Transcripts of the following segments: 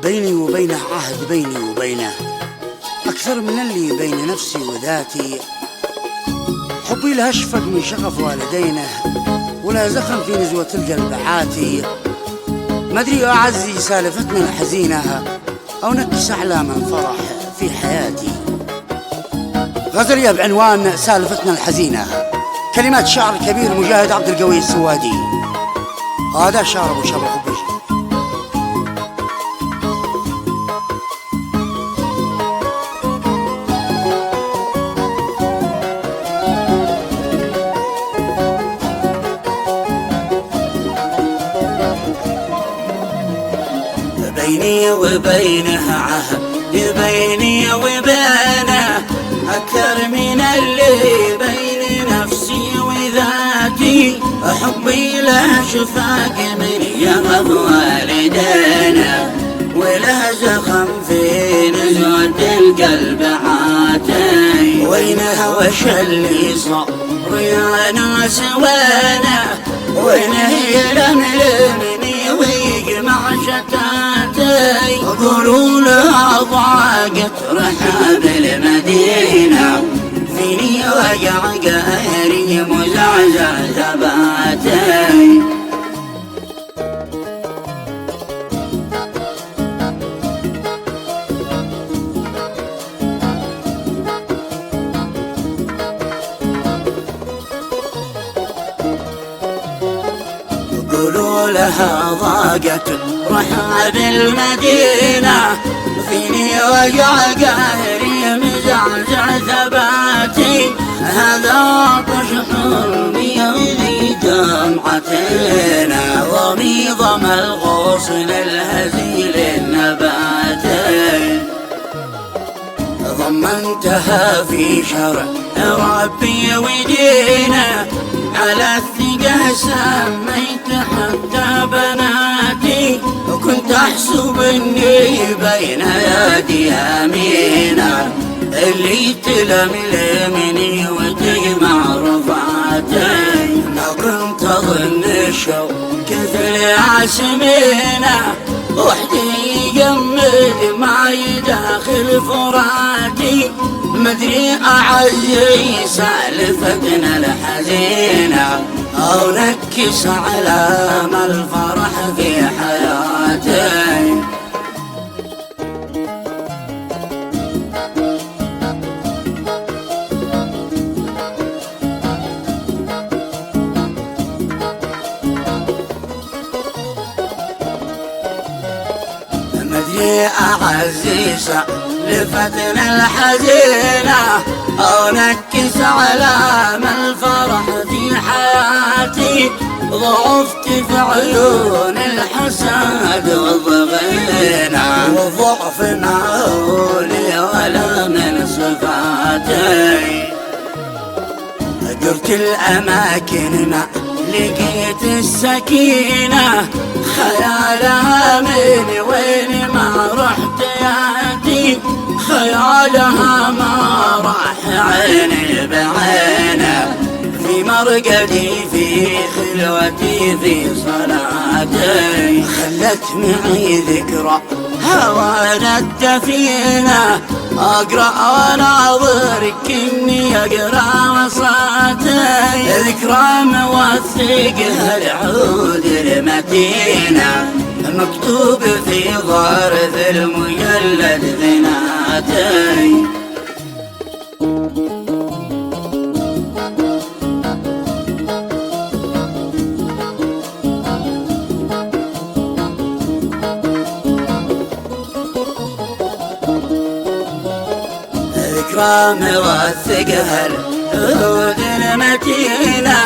بيني وبينه عهد، بيني وبينه أكثر من اللي بين نفسي وذاتي. حبي له أشفق من شغف والدينه، ولا زخم في نزوة القلب عاتي. ما أدري أعزي سالفتنا الحزينة أو نكس أعلام الفرح في حياتي. غزلية بعنوان سالفتنا الحزينة، كلمات شاعر الكبير مجاهد عبد القوي السوادي. هذا شعر أبو شبح خبيش. بيني وبينه عهد، بيني وبينه أكثر من اللي بين نفسي وذاتي. حبي له شفاق من يغض والدينا، وله زخم في نزوة القلب عاتي. وينه وش اللي صار يا ناس وينه، وينه يلملمني ويجمع شتاتي. قولوا له ضاقت رحاب المدينة، فيني وقع قهري مزعزع ثباتي. قولوا لها ضاقت رحاب المدينة، فيني وقع قهري مزعزع ثباتي. هذا عطش حلمي ذي دمعتنا، ضميضم الغصن الهزيل النباتي. ضمنتها في شرع ربي ودينه، على الثقة سميت حتى بناتي. وكنت أحسب إني بين يدي أمينة، اللي تلملمني وتجمع رفعتي. ما كنت أظن الشوق كثر عسمينة، وحدي يجمد معي داخل فراتي. مدري أعزي سالفتنا الحزينة أو نكس علام الفرح في حياتي. مدري أعزي سالفتنا الحزينة أو نكس علام الفرح في حياتي. ضعفت في عيون الحسد والضغينة، وضعف معوني ولا من صفاتي. درت الأماكن ما لقيت السكينة، خيالها من وين ما رحت ياتي. خيالها ما راح عيني بعينه، في مرقدي في خلوتي في صلاتي. خلت معي ذكرى هوانا الدفينة، أقرأ وأناظر كني أقرأ وصاتي. ذكرى موثقها العود المتينة، مكتوب في ظرف المجلد ذناتي. ذكرى موثقها العود المتينة،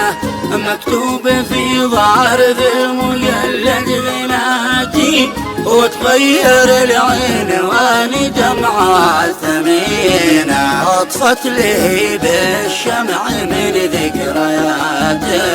مكتوب في ظرف المجلد ذناتي. وتغير العنوان دمعة ثمينة، أطفت لي بالشمع من ذكرياتي.